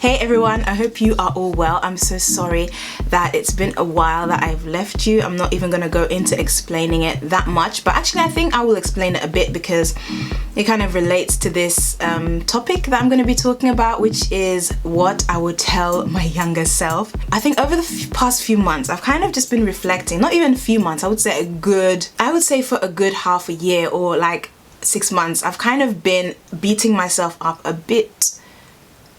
Hey everyone, I hope you are all well. I'm so sorry that it's been a while that I've left you. I'm not even going to go into explaining it that much, but actually I think I will explain it a bit because it kind of relates to this topic that I'm going to be talking about, which is what I would tell my younger self. I think over the past few months, I've kind of just been reflecting, not even a few months, I would say for a good half a year or like 6 months, I've kind of been beating myself up a bit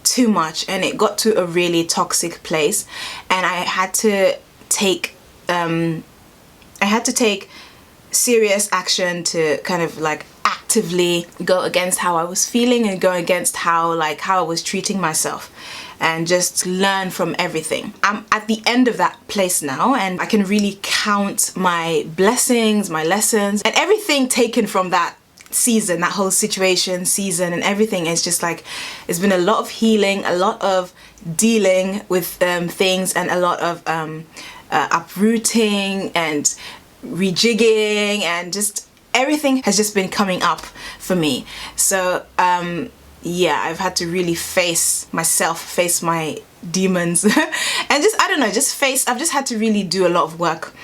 too much, and it got to a really toxic place, and I had to take serious action to kind of like actively go against how I was feeling and go against how I was treating myself, and just learn from everything. I'm at the end of that place now, and I can really count my blessings, my lessons, and everything taken from that season, that whole season and everything. Is just like, it's been a lot of healing, a lot of dealing with things, and a lot of uprooting and rejigging, and just everything has just been coming up for me. So yeah, I've had to really face myself, face my demons and just, I don't know, I've just had to really do a lot of work,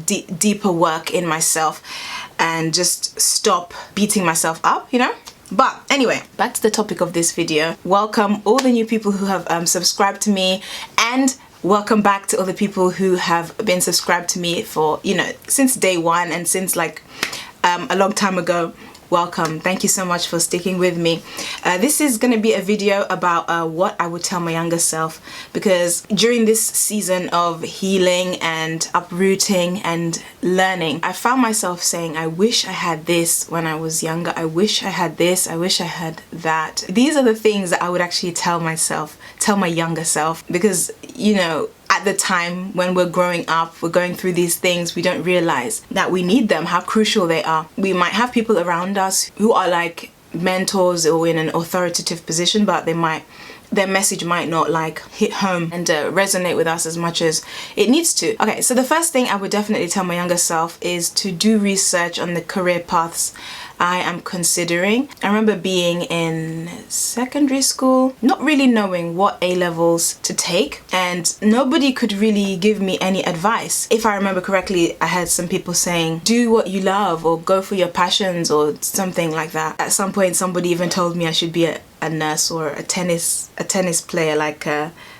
deeper work in myself, and just stop beating myself up, you know? But anyway, back to the topic of this video. Welcome all the new people who have subscribed to me, and welcome back to all the people who have been subscribed to me for, you know, since day one and since like a long time ago. Welcome. Thank you so much for sticking with me. This is going to be a video about what I would tell my younger self, because during this season of healing and uprooting and learning, I found myself saying, I wish I had this when I was younger. I wish I had this. I wish I had that. These are the things that I would actually tell my younger self, because, you know, at the time when we're growing up, we're going through these things, we don't realize that we need them, how crucial they are. We might have people around us who are like mentors or in an authoritative position, but their message might not like hit home and resonate with us as much as it needs to. Okay, so the first thing I would definitely tell my younger self is to do research on the career paths I am considering. I remember being in secondary school, not really knowing what A-levels to take, and nobody could really give me any advice. If I remember correctly, I had some people saying, do what you love, or go for your passions, or something like that. At some point, somebody even told me I should be a nurse or a tennis player like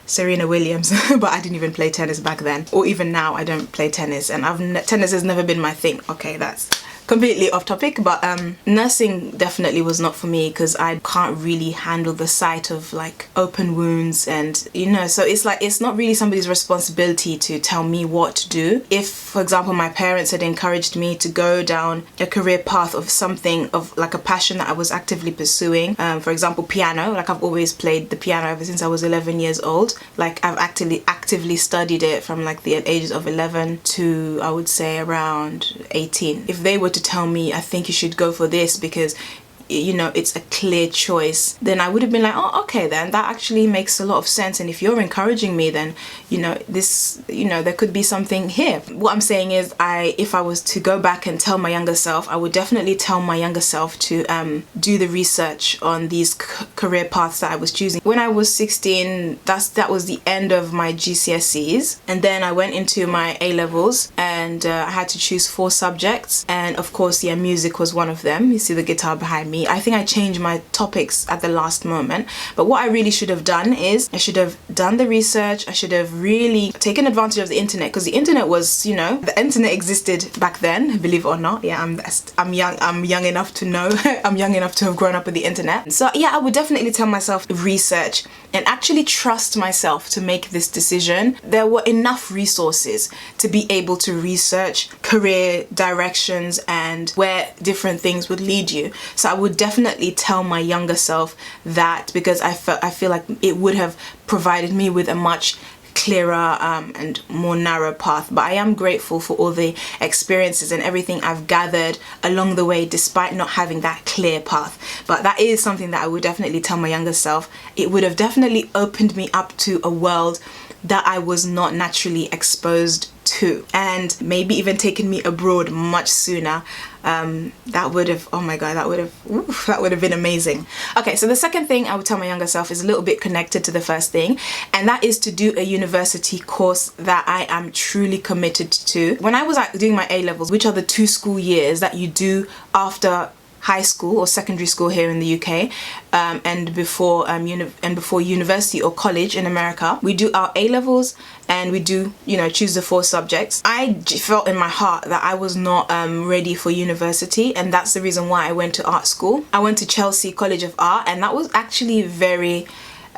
Serena Williams, but I didn't even play tennis back then, or even now I don't play tennis, and tennis has never been my thing. Okay, that's completely off topic, but nursing definitely was not for me, because I can't really handle the sight of like open wounds, and you know, so it's like, it's not really somebody's responsibility to tell me what to do. If, for example, my parents had encouraged me to go down a career path of something, of like a passion that I was actively pursuing, for example, piano, like I've always played the piano ever since I was 11 years old. Like I've actively studied it from like the ages of 11 to, I would say, around 18. If they were to tell me, I think you should go for this because, you know, it's a clear choice, then I would have been like, oh, okay, then that actually makes a lot of sense, and if you're encouraging me, then, you know, this, you know, there could be something here. What I'm saying is, if I was to go back and tell my younger self, I would definitely tell my younger self to do the research on these career paths that I was choosing. When I was 16, that was the end of my GCSEs, and then I went into my A-levels, and I had to choose 4 subjects, and of course, yeah, music was one of them. You see the guitar behind me. I think I changed my topics at the last moment, but what I really should have done is I should have done the research. I should have really taken advantage of the internet, because the internet was, you know, the internet existed back then, believe it or not. Yeah, I'm young enough to know. I'm young enough to have grown up with the internet. So yeah, I would definitely tell myself research and actually trust myself to make this decision. There were enough resources to be able to research career directions and where different things would lead you. So I would definitely tell my younger self that, because I feel like it would have provided me with a much clearer and more narrow path. But I am grateful for all the experiences and everything I've gathered along the way, despite not having that clear path. But that is something that I would definitely tell my younger self. It would have definitely opened me up to a world that I was not naturally exposed 2, and maybe even taken me abroad much sooner. That would have, oh my god, that would have been amazing. Okay, so the second thing I would tell my younger self is a little bit connected to the first thing, and that is to do a university course that I am truly committed to. When I was doing my A-levels, which are the 2 school years that you do after high school or secondary school here in the UK, and before university or college in America, we do our A-levels and we do, you know, choose the 4 subjects. I felt in my heart that I was not ready for university, and that's the reason why I went to art school. I went to Chelsea College of Art, and that was actually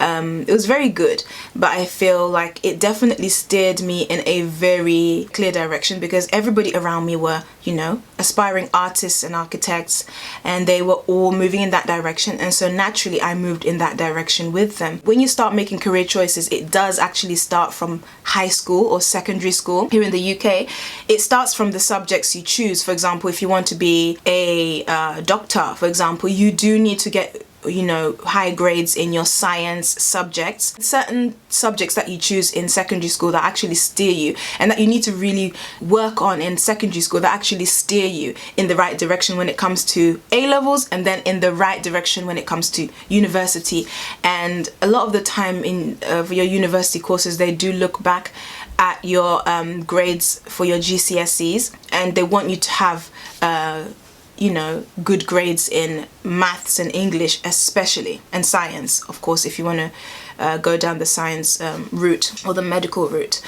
it was very good, but I feel like it definitely steered me in a very clear direction, because everybody around me were, you know, aspiring artists and architects, and they were all moving in that direction, and so naturally I moved in that direction with them. When you start making career choices, it does actually start from high school or secondary school. Here in the UK, it starts from the subjects you choose. For example, if you want to be a doctor, for example, you do need to get, you know, high grades in your science subjects. Certain subjects that you choose in secondary school that actually steer you, and that you need to really work on in secondary school, that actually steer you in the right direction when it comes to A-levels, and then in the right direction when it comes to university. And a lot of the time in for your university courses, they do look back at your grades for your GCSEs, and they want you to have you know, good grades in maths and English especially, and science, of course, if you want to go down the science route or the medical route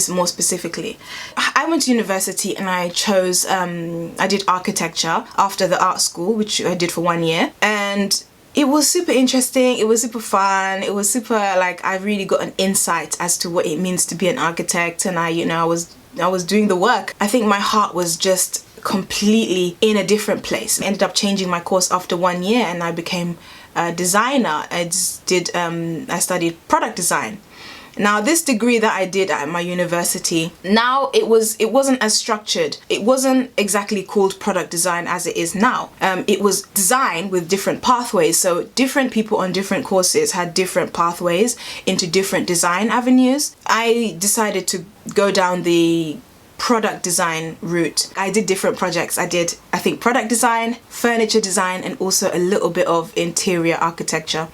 more specifically. I went to university and I chose, I did architecture after the art school, which I did for 1 year, and it was super interesting, it was super fun, it was super, like, I really got an insight as to what it means to be an architect, and I was doing the work. I think my heart was just completely in a different place. I ended up changing my course after 1 year, and I became a designer. I studied product design. Now, this degree that I did at my university, now it wasn't as structured. It wasn't exactly called product design as it is now. It was design with different pathways. So different people on different courses had different pathways into different design avenues. I decided to go down the product design route. I did different projects. I did, I think, product design, furniture design, and also a little bit of interior architecture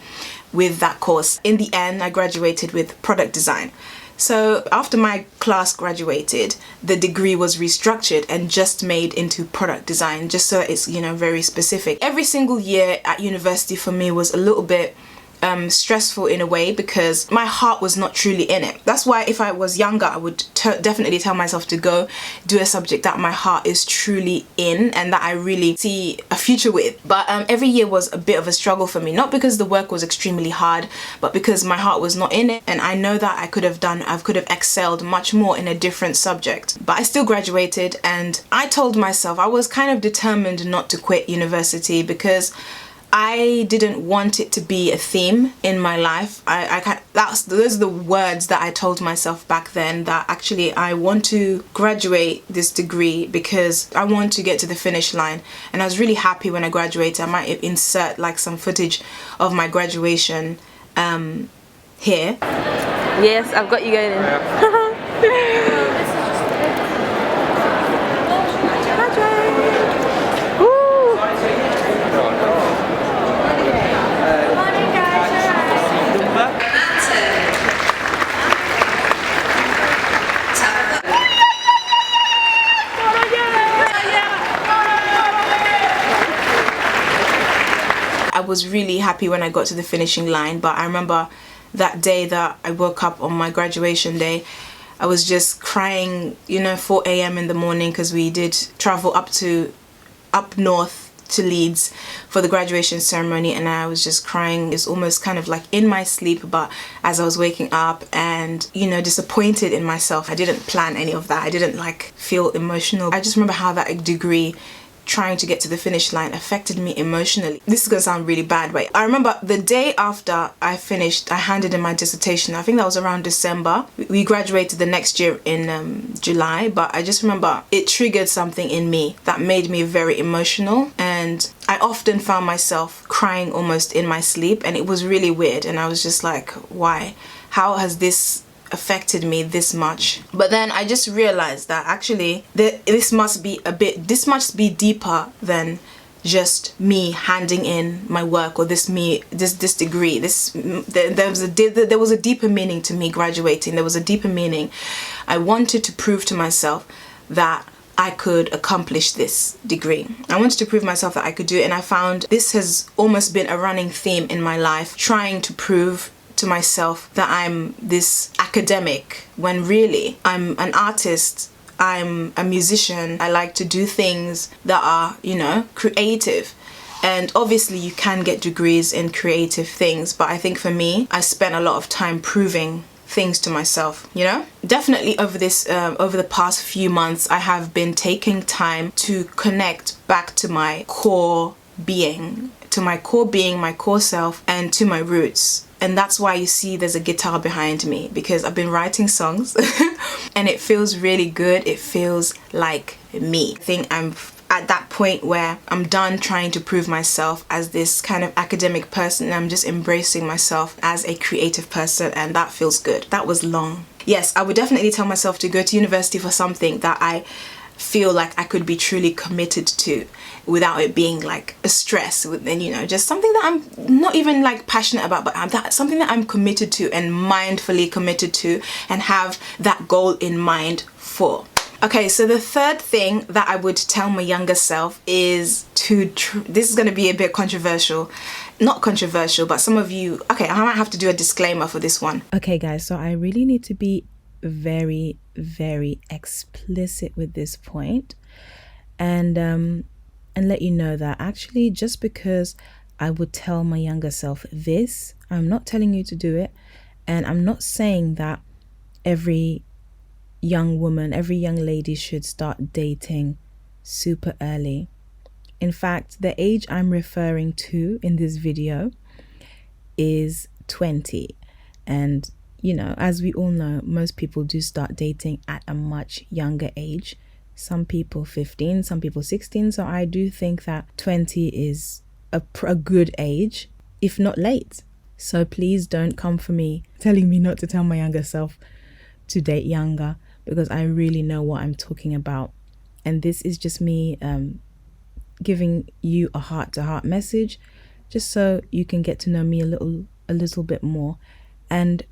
with that course. In the end, I graduated with product design. So after my class graduated, the degree was restructured and just made into product design, just so it's, you know, very specific. Every single year at university for me was a little bit stressful in a way, because my heart was not truly in it. That's why if I was younger, I would definitely tell myself to go do a subject that my heart is truly in and that I really see a future with. But every year was a bit of a struggle for me, not because the work was extremely hard, but because my heart was not in it, and I know that I could have excelled much more in a different subject. But I still graduated, and I told myself, I was kind of determined not to quit university, because I didn't want it to be a theme in my life. Those are the words that I told myself back then, that actually I want to graduate this degree because I want to get to the finish line. And I was really happy when I graduated. I might insert like some footage of my graduation here. Yes, I've got you going in. Yeah. I was really happy when I got to the finishing line, but I remember that day that I woke up on my graduation day, I was just crying, you know, 4 a.m. in the morning, because we did travel up north to Leeds for the graduation ceremony, and I was just crying. It's almost kind of like in my sleep, but as I was waking up, and, you know, disappointed in myself. I didn't plan any of that. I didn't like feel emotional. I just remember how that degree, trying to get to the finish line, affected me emotionally. This is gonna sound really bad, but I remember the day after I finished, I handed in my dissertation. I think that was around December. We graduated the next year in July, but I just remember it triggered something in me that made me very emotional, and I often found myself crying almost in my sleep, and it was really weird, and I was just like, why? How has this affected me this much. But then I just realized that actually this must be deeper than just me handing in my work, or this degree. There was a deeper meaning to me graduating. There was a deeper meaning. I wanted to prove to myself that I could accomplish this degree. I wanted to prove myself that I could do it, and I found this has almost been a running theme in my life, trying to prove to myself that I'm this academic when really I'm an artist. I'm a musician. I like to do things that are, you know, creative. And obviously you can get degrees in creative things, but I think for me, I spent a lot of time proving things to myself, you know? Definitely over the past few months, I have been taking time to connect back to my core being, my core self, and to my roots. And that's why you see there's a guitar behind me, because I've been writing songs and it feels really good. It feels like me. I think I'm at that point where I'm done trying to prove myself as this kind of academic person, and I'm just embracing myself as a creative person, and that feels good. That was long. Yes, I would definitely tell myself to go to university for something that I feel like I could be truly committed to without it being like a stress, and you know, just something that I'm not even like passionate about, but that's something that I'm committed to and mindfully committed to and have that goal in mind for. Okay, so the third thing that I would tell my younger self is this is going to be a bit controversial. Not controversial, but some of you, okay, I might have to do a disclaimer for this one. Okay guys, so I really need to be very, very explicit with this point, and let you know that actually just because I would tell my younger self this, I'm not telling you to do it, and I'm not saying that every young woman, every young lady should start dating super early. In fact, the age I'm referring to in this video is 20, and you know, as we all know, most people do start dating at a much younger age. Some people 15, some people 16. So I do think that 20 is a good age, if not late. So please don't come for me telling me not to tell my younger self to date younger, because I really know what I'm talking about. And this is just me giving you a heart-to-heart message, just so you can get to know me a little bit more. And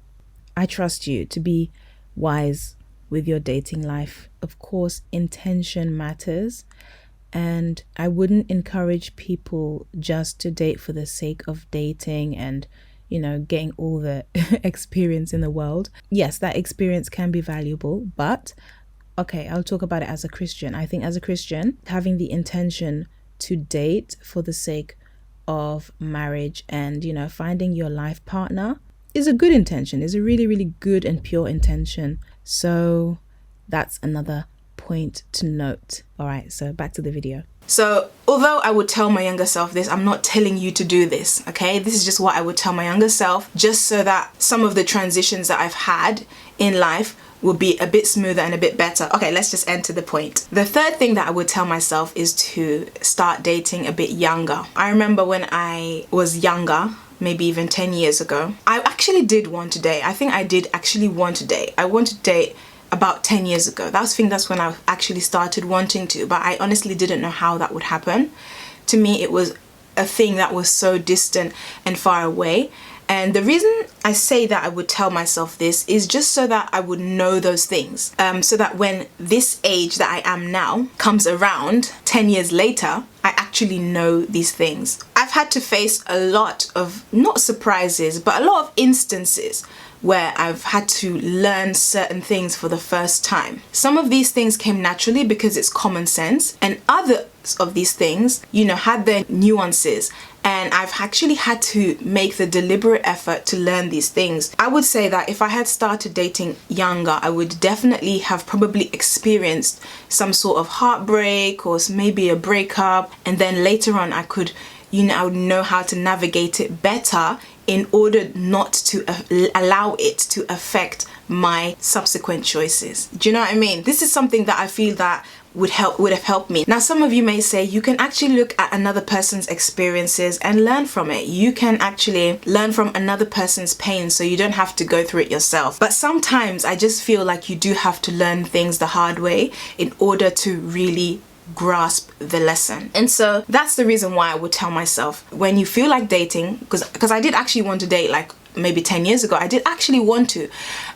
I trust you to be wise with your dating life. Of course, intention matters, and I wouldn't encourage people just to date for the sake of dating and, you know, getting all the experience in the world. Yes, that experience can be valuable, but okay, I'll talk about it as a Christian. I think as a Christian, having the intention to date for the sake of marriage and, you know, finding your life partner is a good intention, is a really, really good and pure intention. So that's another point to note. All right, so back to the video. So although I would tell my younger self this, I'm not telling you to do this, okay? This is just what I would tell my younger self, just so that some of the transitions that I've had in life will be a bit smoother and a bit better. Okay, let's just enter the point. The third thing that I would tell myself is to start dating a bit younger. I remember when I was younger, maybe even 10 years ago, I actually did want to date. I think I did actually want to date. I wanted to date about 10 years ago. That's when I actually started wanting to, but I honestly didn't know how that would happen. To me, it was a thing that was so distant and far away. And the reason I say that I would tell myself this is just so that I would know those things. So that when this age that I am now comes around 10 years later, I actually know these things. I've had to face a lot of, not surprises, but a lot of instances where I've had to learn certain things for the first time. Some of these things came naturally because it's common sense, and others of these things, you know, had their nuances. And I've actually had to make the deliberate effort to learn these things. I would say that if I had started dating younger, I would definitely have probably experienced some sort of heartbreak or maybe a breakup. And then later on, I would know how to navigate it better in order not to allow it to affect my subsequent choices. Do you know what I mean? This is something that I feel that would have helped me. Now, some of you may say you can actually look at another person's experiences and learn from it. You can actually learn from another person's pain, so you don't have to go through it yourself. But sometimes I just feel like you do have to learn things the hard way in order to really grasp the lesson. And so that's the reason why I would tell myself, when you feel like dating, because I did actually want to date like maybe 10 years ago. I did actually want to,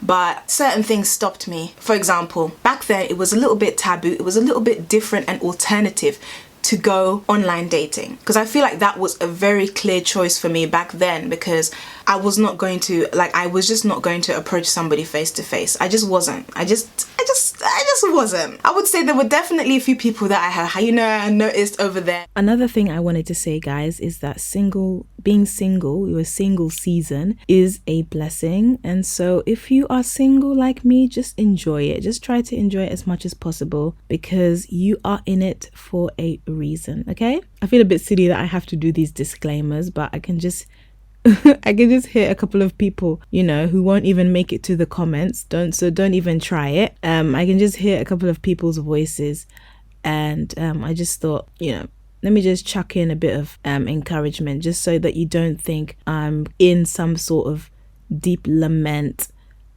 but certain things stopped me. For example, back then it was a little bit taboo, it was a little bit different and alternative to go online dating, because I feel like that was a very clear choice for me back then, because I was not going to, like, I was just not going to approach somebody face to face. I just wasn't. I just wasn't. I would say there were definitely a few people that I noticed over there. Another thing I wanted to say, guys, is that being single, your single season is a blessing. And so if you are single like me, just enjoy it. Just try to enjoy it as much as possible, because you are in it for a reason, okay? I feel a bit silly that I have to do these disclaimers, but I can just hear a couple of people, who won't even make it to the comments. Don't even try it. I can just hear a couple of people's voices, and I just thought, let me just chuck in a bit of encouragement, just so that you don't think I'm in some sort of deep lament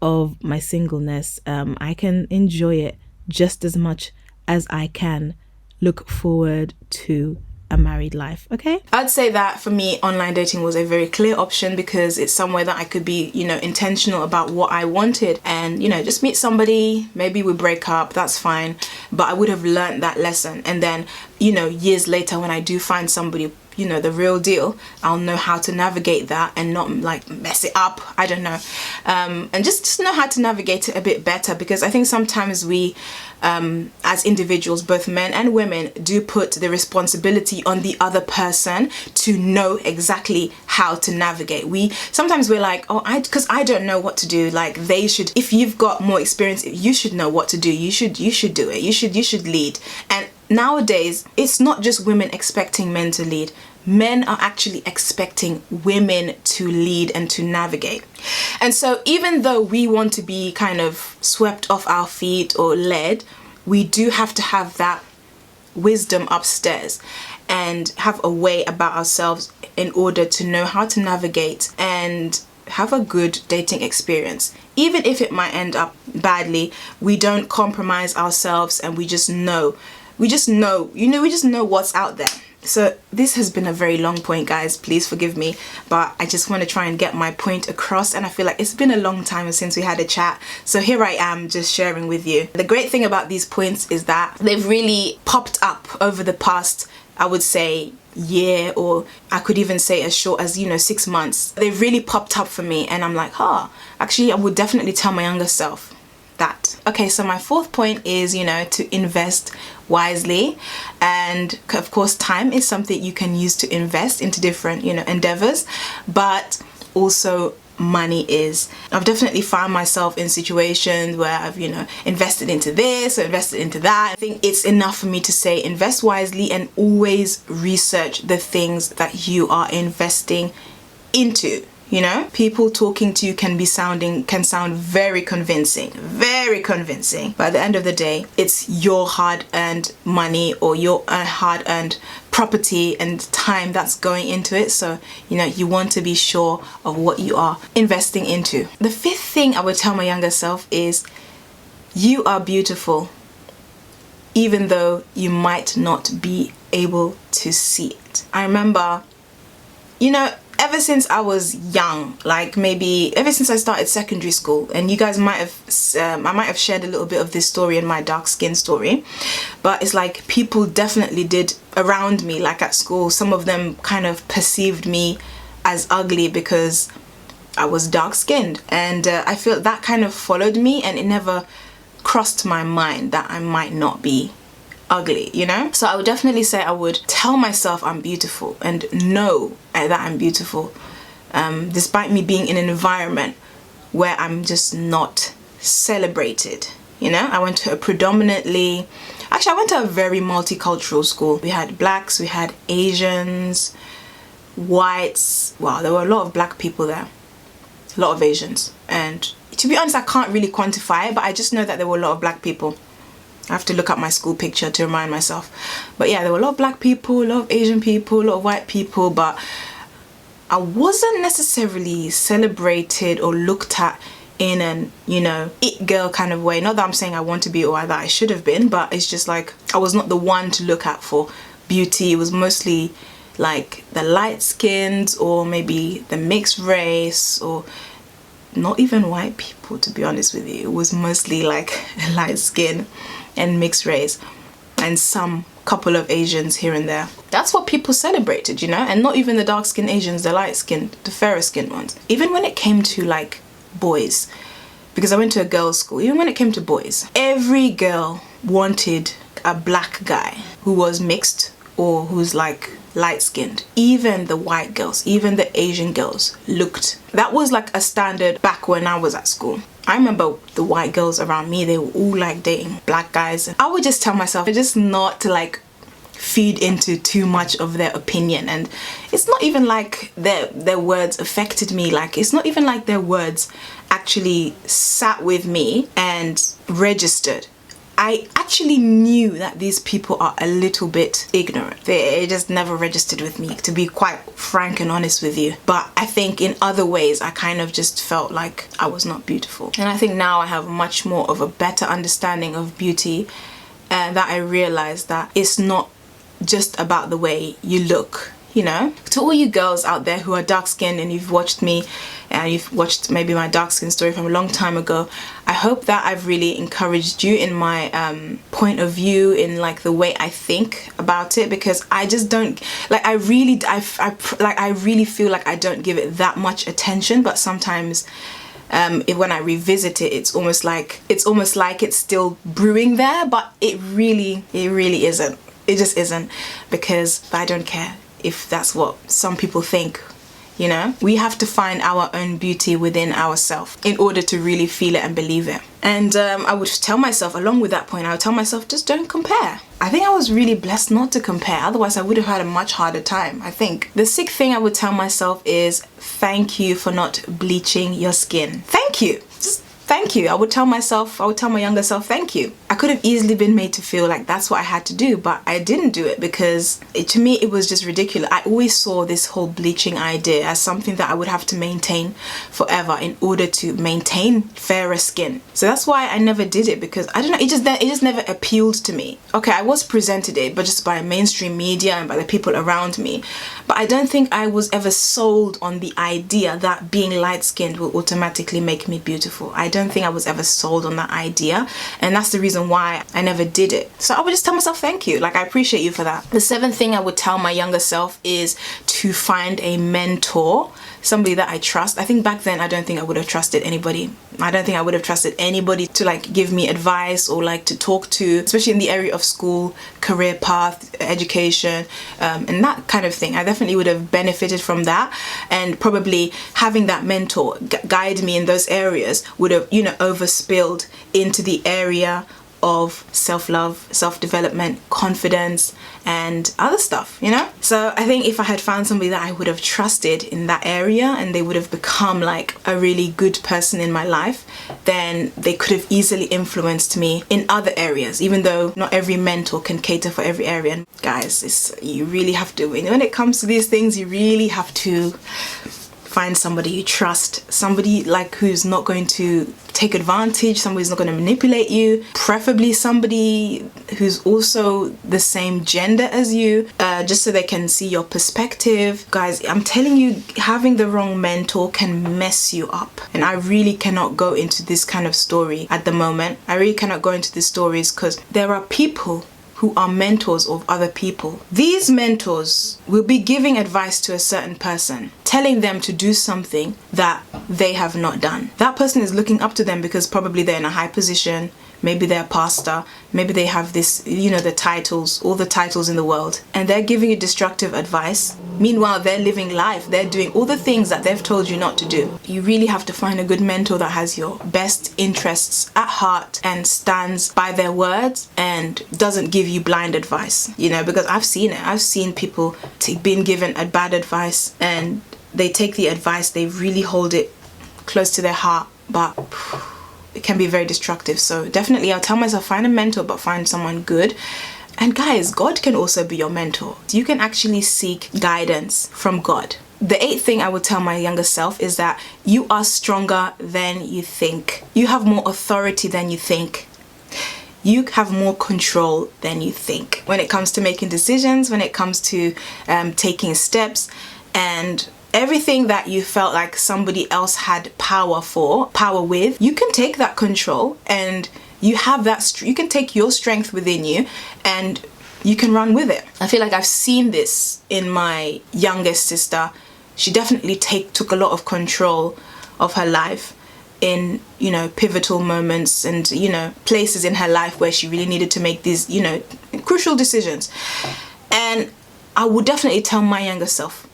of my singleness. I can enjoy it just as much as I can look forward to a married life, okay? I'd say that for me, online dating was a very clear option, because it's somewhere that I could be, intentional about what I wanted, and, just meet somebody, maybe we break up, that's fine, but I would have learned that lesson. And then, years later, when I do find somebody, the real deal, I'll know how to navigate that and not like mess it up. I don't know. And just know how to navigate it a bit better, because I think sometimes we, as individuals, both men and women, do put the responsibility on the other person to know exactly how to navigate. Sometimes we're like, because I don't know what to do. Like, they should, if you've got more experience, you should know what to do. You should do it. You should lead. And nowadays, it's not just women expecting men to lead. Men are actually expecting women to lead and to navigate. And so even though we want to be kind of swept off our feet or led, we do have to have that wisdom upstairs and have a way about ourselves in order to know how to navigate and have a good dating experience. Even if it might end up badly, we don't compromise ourselves, and we just know what's out there. So this has been a very long point, guys, please forgive me, but I just want to try and get my point across, and I feel like it's been a long time since we had a chat, so here I am just sharing with you. The great thing about these points is that they've really popped up over the past, I would say, year, or I could even say as short as 6 months. They've really popped up for me, and I'm like, actually I would definitely tell my younger self that. Okay, so my fourth point is, to invest wisely, and of course time is something you can use to invest into different endeavors, but also money is. I've definitely found myself in situations where I've invested into this or invested into that. I think it's enough for me to say invest wisely, and always research the things that you are investing into. People talking to you can sound very convincing, but at the end of the day, it's your hard-earned money or your hard-earned property and time that's going into it. So you want to be sure of what you are investing into. The fifth thing I would tell my younger self is, you are beautiful, even though you might not be able to see it. I remember, ever since I was young, like maybe ever since I started secondary school, and you guys I might have shared a little bit of this story in my dark skin story, but it's like people definitely did around me, like at school, some of them kind of perceived me as ugly because I was dark skinned, and I feel that kind of followed me, and it never crossed my mind that I might not be ugly, so I would definitely say I would tell myself I'm beautiful and know that I'm beautiful, despite me being in an environment where I'm just not celebrated. I went to a very multicultural school. We had blacks, we had Asians, whites. Wow, there were a lot of black people there, a lot of Asians, and to be honest, I can't really quantify it, but I just know that there were a lot of black people. I have to look up my school picture to remind myself. But yeah, there were a lot of black people, a lot of Asian people, a lot of white people, but I wasn't necessarily celebrated or looked at in an, you know, it girl kind of way. Not that I'm saying I want to be or that I should have been, but it's just like I was not the one to look at for beauty. It was mostly like the light skins or maybe the mixed race, or not even white people, to be honest with you. It was mostly like light skin and mixed race and some couple of Asians here and there. That's what people celebrated, you know, and not even the dark skinned Asians, the light skinned, the fairer skinned ones. Even when it came to like boys, because I went to a girls' school, even when it came to boys, every girl wanted a black guy who was mixed or who's like light skinned. Even the white girls, even the Asian girls looked, that was like a standard back when I was at school. I remember the white girls around me, they were all like dating black guys. I would just tell myself just not to like feed into too much of their opinion. And it's not even like their words affected me. Like, it's not even like their words actually sat with me and registered. I actually knew that these people are a little bit ignorant. It just never registered with me, to be quite frank and honest with you. But I think in other ways, I kind of just felt like I was not beautiful. And I think now I have much more of a better understanding of beauty, and that I realized that it's not just about the way you look. You know, to all you girls out there who are dark skinned and you've watched me and you've watched maybe my dark skin story from a long time ago, I hope that I've really encouraged you in my point of view, in like the way I think about it, because I just don't like, I really feel like I don't give it that much attention. But sometimes when I revisit it, it's almost like it's still brewing there, but it really isn't. It just isn't, because I don't care if that's what some people think. You know, we have to find our own beauty within ourselves in order to really feel it and believe it. And I would tell myself, along with that point, I would tell myself, just don't compare. I think I was really blessed not to compare, otherwise I would have had a much harder time. I think the sixth thing I would tell myself is thank you for not bleaching your skin. Thank you. Just thank you. I would tell my younger self, thank you. I could have easily been made to feel like that's what I had to do, but I didn't do it because to me it was just ridiculous. I always saw this whole bleaching idea as something that I would have to maintain forever in order to maintain fairer skin. So that's why I never did it, because I don't know, it just never appealed to me. Okay, I was presented it, but just by mainstream media and by the people around me. But I don't think I was ever sold on the idea that being light-skinned will automatically make me beautiful. I don't think I was ever sold on that idea, and that's the reason why I never did it. So I would just tell myself thank you, like I appreciate you for that. The seventh thing I would tell my younger self is to find a mentor, somebody that I trust. I think back then I don't think I would have trusted anybody. I don't think I would have trusted anybody to like give me advice or like to talk to, especially in the area of school, career path, education, and that kind of thing. I definitely would have benefited from that, and probably having that mentor guide me in those areas would have, you know, overspilled into the area of self-love, self-development, confidence, and other stuff, you know? So I think if I had found somebody that I would have trusted in that area and they would have become like a really good person in my life, then they could have easily influenced me in other areas, even though not every mentor can cater for every area. And guys, you really have to, when it comes to these things, you really have to find somebody you trust, somebody like who's not going to take advantage, somebody who's not going to manipulate you, preferably somebody who's also the same gender as you, just so they can see your perspective. Guys, I'm telling you, having the wrong mentor can mess you up. And I really cannot go into this kind of story at the moment. I really cannot go into these stories because there are people who are mentors of other people. These mentors will be giving advice to a certain person, telling them to do something that they have not done. That person is looking up to them because probably they're in a high position, maybe they're a pastor, maybe they have this, you know, the titles, all the titles in the world, and they're giving you destructive advice. Meanwhile, they're living life, they're doing all the things that they've told you not to do. You really have to find a good mentor that has your best interests at heart and stands by their words and doesn't give you blind advice, you know, because I've seen it. I've seen people being given a bad advice and they take the advice, they really hold it close to their heart, but it can be very destructive. So definitely I'll tell myself, find a mentor, but find someone good. And guys, God can also be your mentor. You can actually seek guidance from God. The 8th thing I would tell my younger self is that you are stronger than you think. You have more authority than you think. You have more control than you think. When it comes to making decisions, when it comes to taking steps, and everything that you felt like somebody else had power with, you can take that control, and you have that, you can take your strength within you and you can run with it. I feel like I've seen this in my youngest sister. She definitely took a lot of control of her life in, you know, pivotal moments and, you know, places in her life where she really needed to make these, you know, crucial decisions. And I would definitely tell my younger self,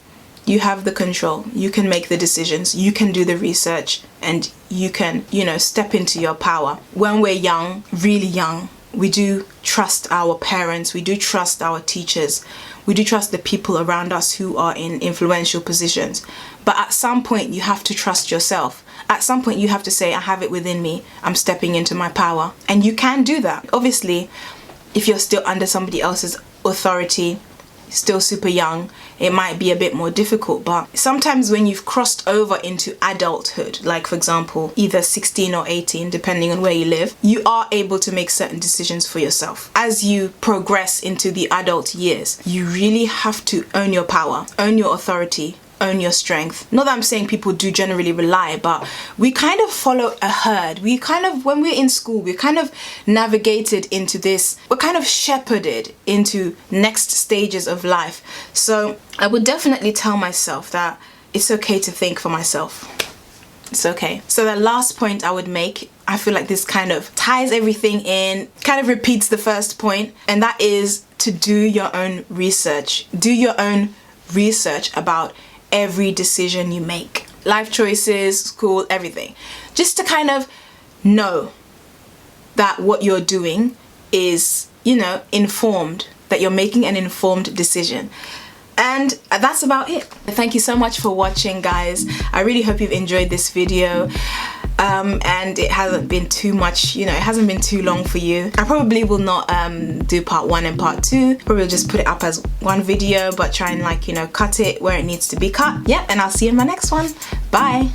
you have the control, you can make the decisions, you can do the research, and you can, you know, step into your power. When we're young, really young, we do trust our parents, we do trust our teachers, we do trust the people around us who are in influential positions. But at some point you have to trust yourself. At some point you have to say, I have it within me, I'm stepping into my power. And you can do that. Obviously, if you're still under somebody else's authority, still super young, it might be a bit more difficult. But sometimes when you've crossed over into adulthood, like for example either 16 or 18 depending on where you live, you are able to make certain decisions for yourself. As you progress into the adult years, you really have to own your power, own your authority, own your strength. Not that I'm saying people do generally rely, but we kind of follow a herd. We kind of, when we're in school, we're kind of navigated into this, we're kind of shepherded into next stages of life. So I would definitely tell myself that it's okay to think for myself. It's okay. So the last point I would make, I feel like this kind of ties everything in, kind of repeats the first point, and that is to do your own research. Do your own research about every decision you make. Life choices, school, everything. Just to kind of know that what you're doing is, you know, informed, that you're making an informed decision. And that's about it. Thank you so much for watching, guys. I really hope you've enjoyed this video. And it hasn't been too much, you know, it hasn't been too long for you. I probably will not do part 1 and part 2. Probably just put it up as one video, but try and, like, you know, cut it where it needs to be cut. Yeah, and I'll see you in my next one. Bye.